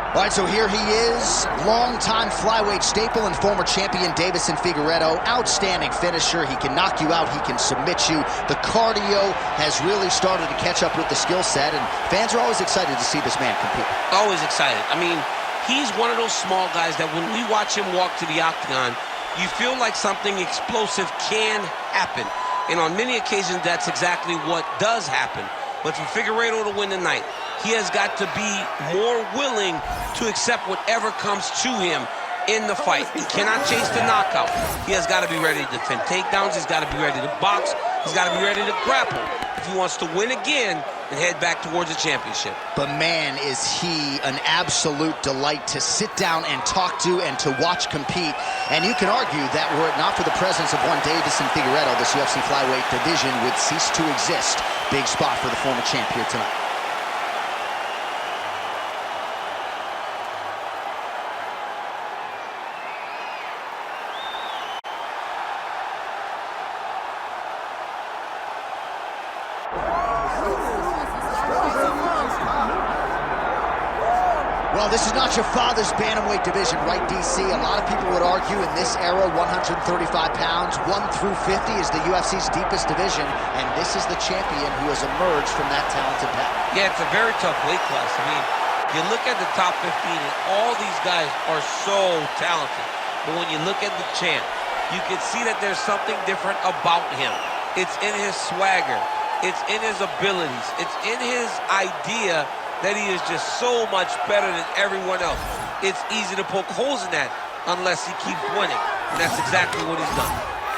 All right, so here he is, longtime flyweight staple and former champion Deiveson Figueiredo. Outstanding finisher. He can knock you out. He can submit you. The cardio has really started to catch up with the skill set, and fans are always excited to see this man compete. Always excited. I mean, he's one of those small guys that when we watch him walk to the octagon, you feel like something explosive can happen. And on many occasions, that's exactly what does happen. But for Figueiredo to win tonight, he has got to be more willing to accept whatever comes to him in the fight. He cannot chase the knockout. He has got to be ready to defend takedowns. He's got to be ready to box. He's got to be ready to grapple if he wants to win again and head back towards the championship. But man, is he an absolute delight to sit down and talk to and to watch compete. And you can argue that were it not for the presence of one Deiveson Figueiredo, this UFC flyweight division would cease to exist. Big spot for the former champ here tonight. Well, this is not your father's bantamweight division, right, DC? A lot of people would argue in this era, 135 pounds, 1 through 50 is the UFC's deepest division, and this is the champion who has emerged from that talented pack. Yeah, it's a very tough weight class. I mean, you look at the top 15, and all these guys are so talented. But when you look at the champ, you can see that there's something different about him. It's in his swagger. It's in his abilities. It's in his idea that he is just so much better than everyone else. It's easy to poke holes in that unless he keeps winning, and that's exactly what he's done.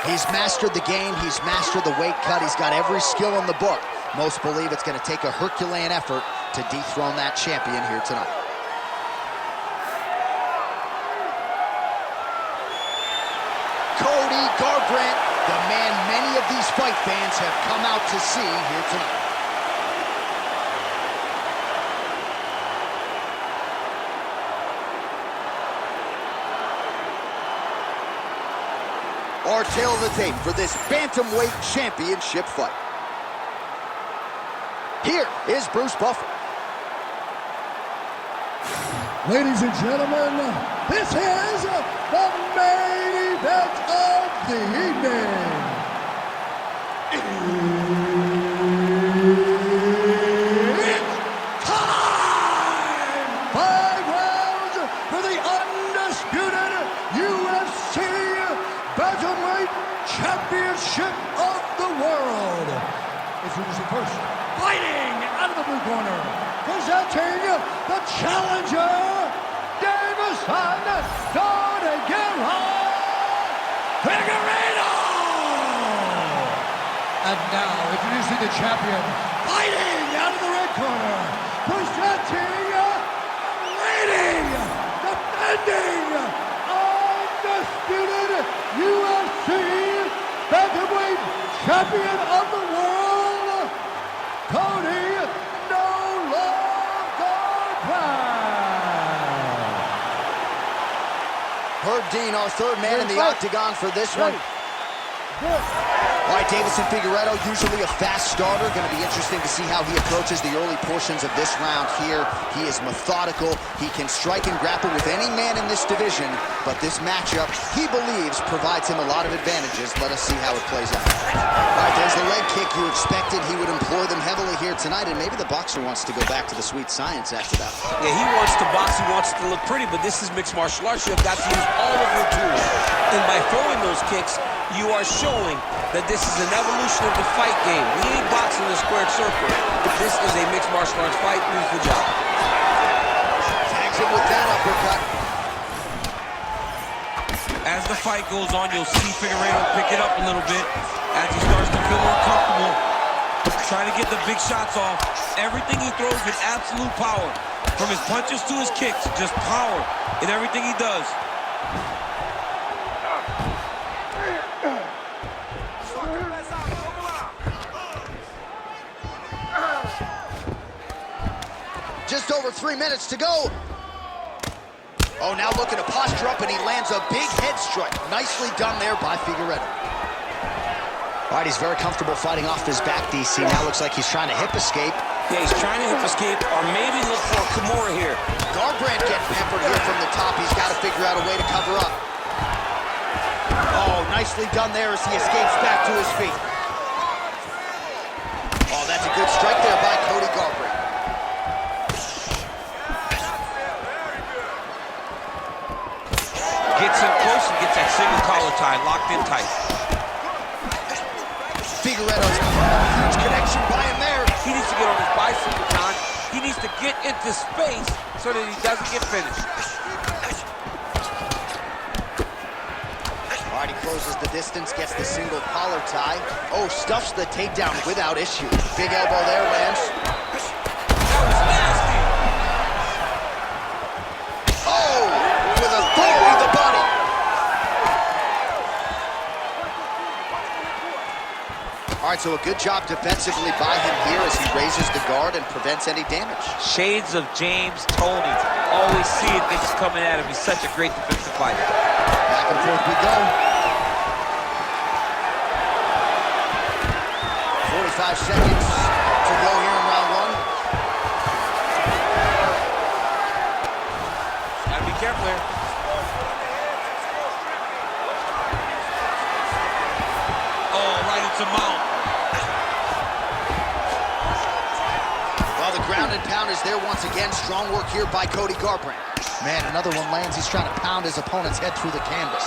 He's mastered the game. He's mastered the weight cut. He's got every skill in the book. Most believe it's going to take a Herculean effort to dethrone that champion here tonight. Cody Garbrandt, the man many of these fight fans have come out to see here tonight. Our tail of the tape for this bantamweight championship fight. Here is Bruce Buffer. Ladies and gentlemen, this is the main event of the evening. It's time! 5 rounds for the undisputed UFC Bantamweight Championship of the world. Introducing first, fighting out of the blue corner, presenting the challenger, Deiveson Figueiredo. And now, introducing the champion, fighting out of the red corner, presenting, reigning, defending, undisputed UFC Bantamweight Champion of the World, Cody Herb Dean, our third man in the octagon for this one. All right, Deiveson Figueiredo, usually a fast starter. Going to be interesting to see how he approaches the early portions of this round here. He is methodical. He can strike and grapple with any man in this division, but this matchup, he believes, provides him a lot of advantages. Let us see how it plays out. All right, there's the leg kick you expected. He would employ them heavily here tonight, and maybe the boxer wants to go back to the sweet science after that. Yeah, he wants to box, he wants to look pretty, but this is mixed martial arts. You have got to use all of your tools. And by throwing those kicks, you are showing that this is an evolution of the fight game. We ain't boxing in a squared circle. This is a mixed martial arts fight. Beautiful job. Tags him with that uppercut. As the fight goes on, you'll see Figueiredo pick it up a little bit as he starts to feel uncomfortable. Trying to get the big shots off. Everything he throws with absolute power. From his punches to his kicks, just power in everything he does. Just over 3 minutes to go. Oh, now looking to posture up, and he lands a big head strike. Nicely done there by Figueiredo. All right, he's very comfortable fighting off his back, DC. Now looks like he's trying to hip escape. Yeah, he's trying to hip escape, or maybe look for a Kimura here. Garbrandt Garbrandt getting peppered here from the top. He's got to figure out a way to cover up. Oh, nicely done there as he escapes back to his feet. Oh, that's a good strike there by Cody Garbrandt. Gets in close and gets that single collar tie locked in tight. Figueiredo's huge connection by him there. He needs to get on his bicycle, John. He needs to get into space so that he doesn't get finished. All right, he closes the distance, gets the single collar tie. Oh, stuffs the takedown without issue. Big elbow there, Lance. That was nasty. Oh, with authority the body. All right, so a good job defensively by him here as he raises the guard and prevents any damage. Shades of James Toney. Always seeing things coming at him. He's such a great defensive fighter. Back and forth we go. 45 seconds to go here in round one. Gotta be careful here. Oh, right into mount. Well, the ground and pound is there once again. Strong work here by Cody Garbrandt. Man, another one lands. He's trying to pound his opponent's head through the canvas.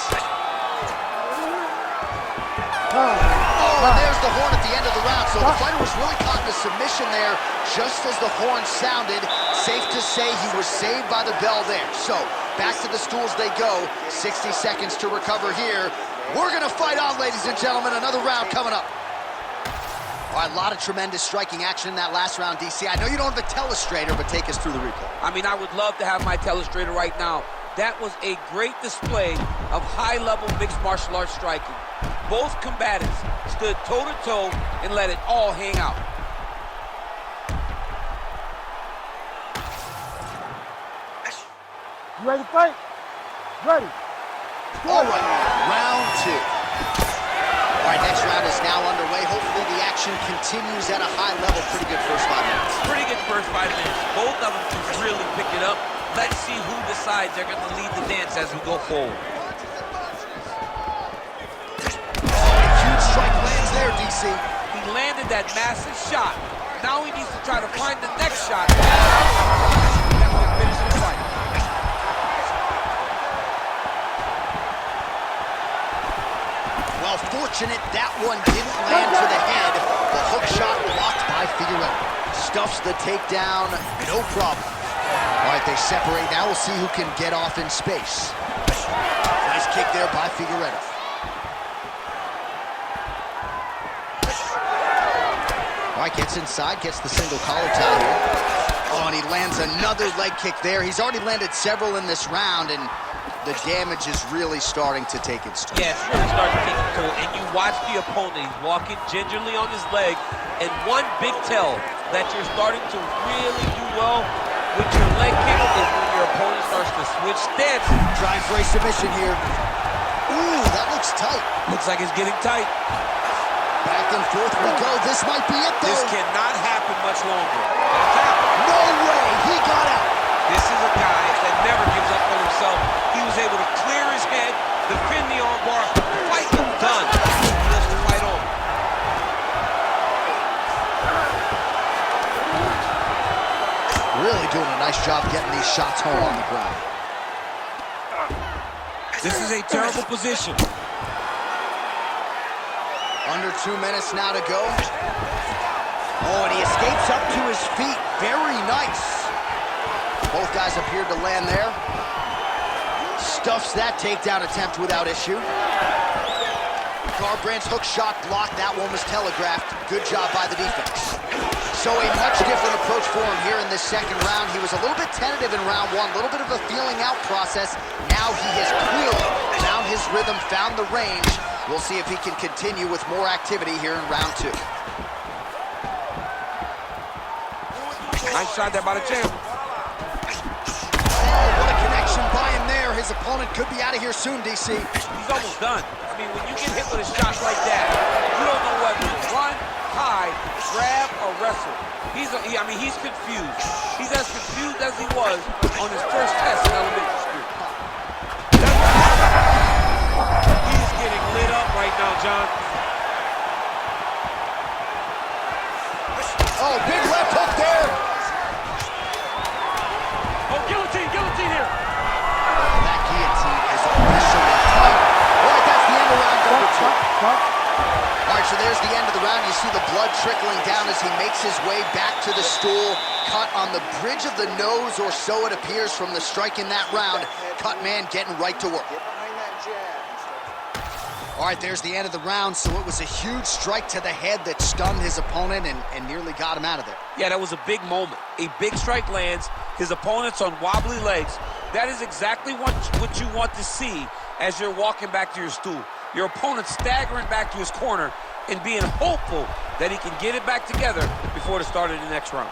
Oh, and there's the horn at the end of the round. So the fighter was really caught in a submission there just as the horn sounded. Safe to say he was saved by the bell there. So back to the stools they go. 60 seconds to recover here. We're going to fight on, ladies and gentlemen. Another round coming up. All right, a lot of tremendous striking action in that last round, DC. I know you don't have a telestrator, but take us through the replay. I mean, I would love to have my telestrator right now. That was a great display of high-level mixed martial arts striking. Both combatants stood toe-to-toe and let it all hang out. You ready to fight? Ready. All right, round two. All right, next round is now underway. Hopefully the action continues at a high level. Pretty good first 5 minutes. Pretty good first 5 minutes. Both of them can really pick it up. Let's see who decides they're going to lead the dance as we go forward. Huge strike lands there, DC. He landed that massive shot. Now he needs to try to find the next shot. Finish the fight. Well, fortunate that one didn't land to the head. The hook shot blocked by Figueiredo. Stuffs the takedown, no problem. All right, they separate. Now we'll see who can get off in space. Nice kick there by Figueiredo. All right, gets inside, gets the single collar tie here. Oh, and he lands another leg kick there. He's already landed several in this round, and the damage is really starting to take its toll. Yeah, it's really starting to take its toll. And you watch the opponent. He's walking gingerly on his leg. And one big tell that you're starting to really do well with your leg kick is when your opponent starts to switch stances. Trying for a submission here. Ooh, that looks tight. Looks like it's getting tight. Back and forth we go. This might be it, though. This cannot happen much longer. No way! He got out. This is a guy that never gives up on himself. He was able to clear his head, defend the armbar, fight him, done. Let's fight on. Really doing a nice job getting these shots home on the ground. This is a terrible position. Under 2 minutes now to go. Oh, and he escapes up to his feet. Very nice. Both guys appeared to land there. Stuffs that takedown attempt without issue. Garbrandt's hook shot blocked. That one was telegraphed. Good job by the defense. So a much different approach for him here in this second round. He was a little bit tentative in round one, a little bit of a feeling out process. Now he has clearly found his rhythm, found the range. We'll see if he can continue with more activity here in round two. Nice shot there by the champ. Oh, what a connection by him there. His opponent could be out of here soon, DC. He's almost done. I mean, when you get hit with a shot like that, you don't know whether to run, hide, grab, or wrestle. He's confused. He's as confused as as he was on his first test in elementary school. He's getting lit up right now, John. Oh, big left hook there. Oh, guillotine, guillotine here. That guillotine is officially tight. All right, that's the end of round number 2. All right, so there's the end of the round. You see the blood trickling down as he makes his way back to the stool. Cut on the bridge of the nose, or so it appears from the strike in that round. Cut man getting right to work. All right, there's the end of the round. So it was a huge strike to the head that stunned his opponent and nearly got him out of there. Yeah, that was a big moment. A big strike lands. His opponent's on wobbly legs. That is exactly what you want to see as you're walking back to your stool. Your opponent staggering back to his corner and being hopeful that he can get it back together before the start of the next round.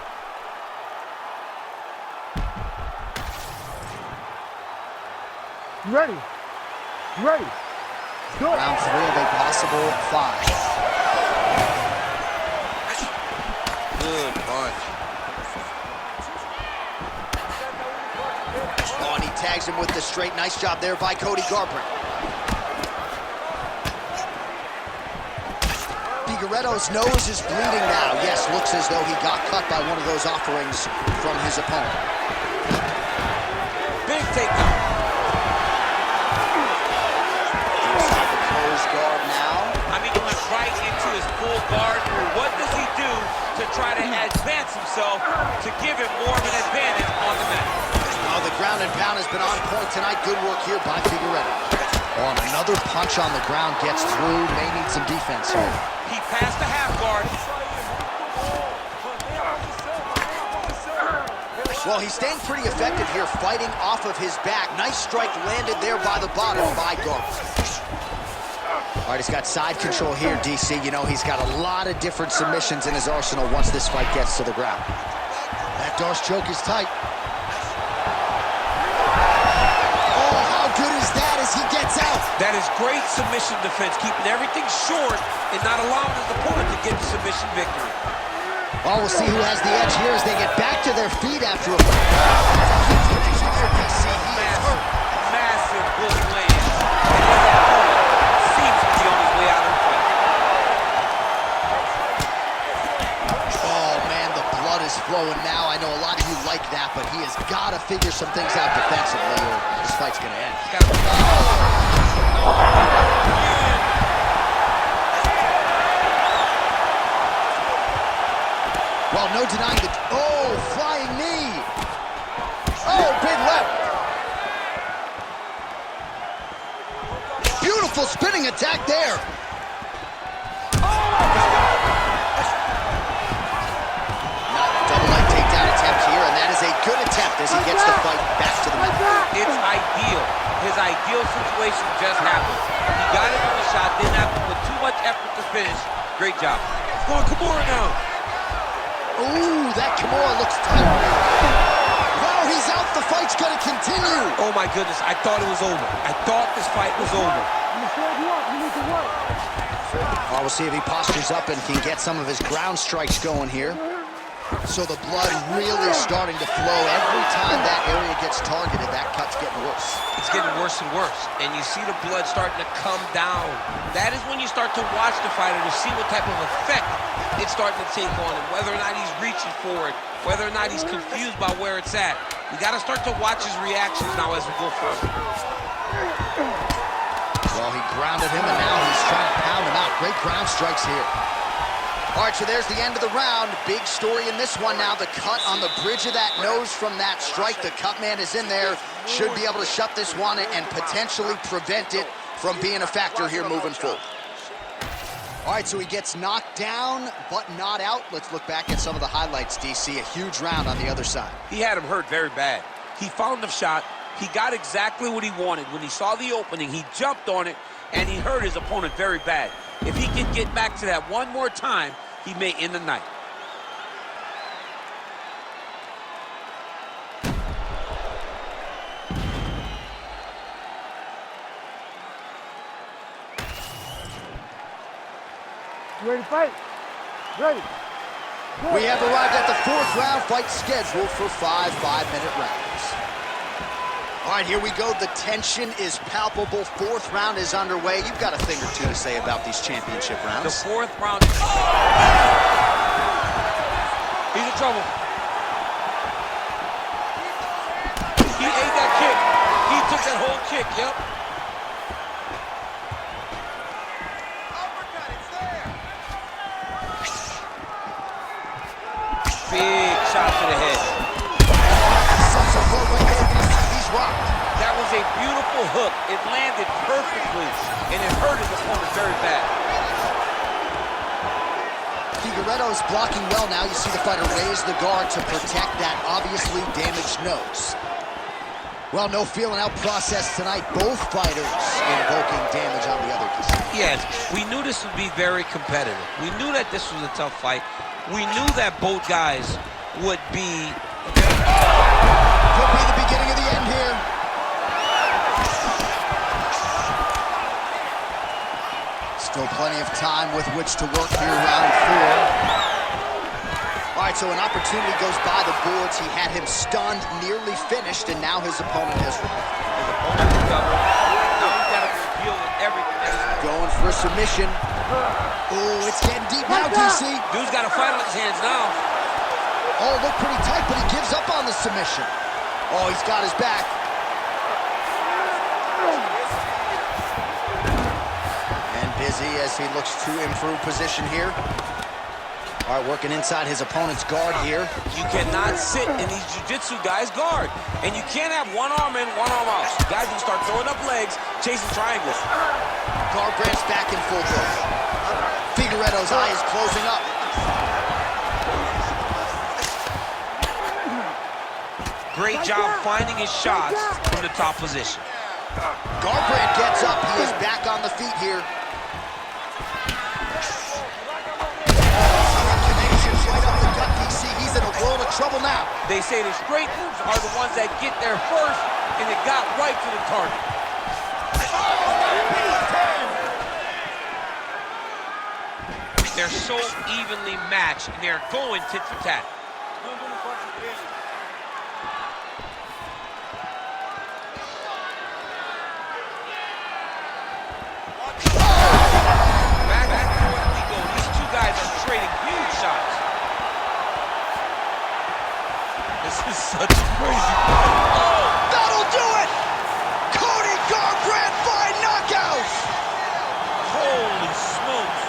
You ready? You ready? Go. Round 3 of a possible 5. Good punch. Oh, and he tags him with the straight. Nice job there by Cody Garbrandt. Figueiredo's nose is bleeding now. Yes, looks as though he got cut by one of those offerings from his opponent. Big takedown. Closed guard now. I mean, he went right into his full guard. What does he do to try to advance himself to give him more of an advantage on the mat? Oh, the ground and pound has been on point tonight. Good work here by Figueiredo. Oh, and another punch on the ground gets through. May need some defense here. He passed the half guard. Well, he's staying pretty effective here, fighting off of his back. Nice strike landed there by the bottom by Garbrandt. All right, he's got side control here, DC. You know, he's got a lot of different submissions in his arsenal once this fight gets to the ground. That Darce choke is tight. Oh, how good is that as he gets out? That is great submission defense, keeping everything short and not allowing his opponent to get the submission victory. Oh, we'll see who has the edge here as they get back to their feet after a... Massive bullet lands. And his opponent seems to be on his way out of the fight. Oh, man, the blood is flowing now. I know a lot of you like that, but he has got to figure some things out defensively or this fight's going to end. Well, no denying the... Oh, flying knee. Oh, big left. Beautiful spinning attack there. Double leg takedown attempt here, and that is a good attempt as he gets the fight back to the mat. It's ideal. His ideal situation just happened. He got it on the shot, didn't have to put too much effort to finish. Great job. Go on, Kimura now. Ooh, that Kimura looks tight. Wow, he's out. The fight's going to continue. Oh, my goodness. I thought it was over. I thought this fight was over. I'm gonna stand you up. You need to work. We'll see if he postures up and can get some of his ground strikes going here. So the blood really starting to flow. Every time that area gets targeted, that cut's getting worse. It's getting worse and worse. And you see the blood starting to come down. That is when you start to watch the fighter to see what type of effect it's starting to take on him, whether or not he's reaching for it, whether or not he's confused by where it's at. We got to start to watch his reactions now as we go forward. Well, he grounded him, and now he's trying to pound him out. Great ground strikes here. All right, so there's the end of the round. Big story in this one now. The cut on the bridge of that nose from that strike. The cut man is in there. Should be able to shut this one and potentially prevent it from being a factor here moving forward. All right, so he gets knocked down, but not out. Let's look back at some of the highlights, DC. A huge round on the other side. He had him hurt very bad. He found the shot. He got exactly what he wanted. When he saw the opening, he jumped on it, and he hurt his opponent very bad. If he can get back to that one more time, he may end the night. You ready to fight? Ready. We have arrived at the 4th round, fight scheduled for 5 5-minute rounds. All right, here we go. The tension is palpable. 4th round is underway. You've got a thing or two to say about these championship rounds. The 4th round. He's in trouble. He ate that kick. He took that whole kick, yep. Big shot to the head. He's rocked. That was a beautiful hook. It landed perfectly, and it hurt his opponent very bad. Figueiredo is blocking well now. You see the fighter raise the guard to protect that obviously damaged nose. Well, no feeling out process tonight. Both fighters invoking damage on the other side. Yes, we knew this would be very competitive. We knew that this was a tough fight. We knew that both guys would be... Could be the beginning of the end here. Still plenty of time with which to work here, round 4. All right, so an opportunity goes by the boards. He had him stunned, nearly finished, and now his opponent has recovered. His opponent recovered. Now he's got to deal with everything. Going for a submission. Oh, it's getting deep now, DC. Dude's got a fight on his hands now. Oh, looked pretty tight, but he gives up on the submission. Oh, he's got his back. And busy as he looks to improve position here. All right, working inside his opponent's guard here. You cannot sit in these jiu-jitsu guys' guard. And you can't have one arm in, one arm out. Guys will start throwing up legs, chasing triangles. Garbrandt's back in full growth. Figueiredo's eye is closing up. Great job finding his shots from the top position. Garbrandt gets up. He is back on the feet here. Connections right up the gut, DC. He's in a world of trouble now. They say the straight moves are the ones that get there first, and it got right to the target. They're so evenly matched, and they're going tit for tat. Back and forth we go. These two guys are trading huge shots. This is such a crazy fight. Oh, that'll do it! Cody Garbrandt by knockout! Holy smokes.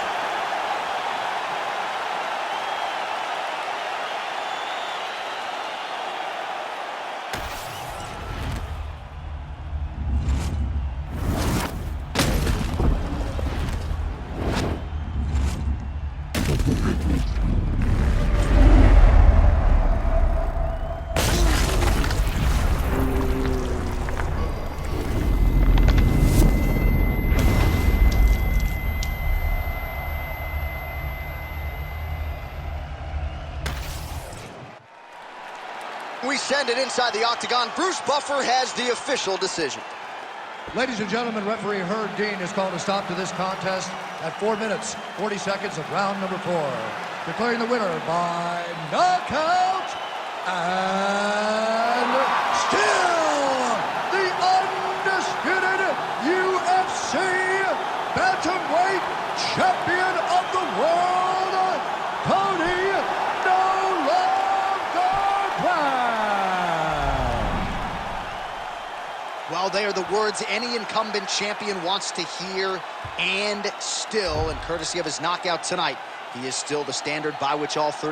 We send it inside the octagon. Bruce Buffer has the official decision. Ladies and gentlemen, referee Herb Dean has called a stop to this contest at 4 minutes, 40 seconds of round number 4. Declaring the winner by knockout, and still the undisputed UFC bantamweight champion of the world, Cody Garbrandt. Well, they are the words any incumbent champion wants to hear, and still, and courtesy of his knockout tonight, he is still the standard by which all 30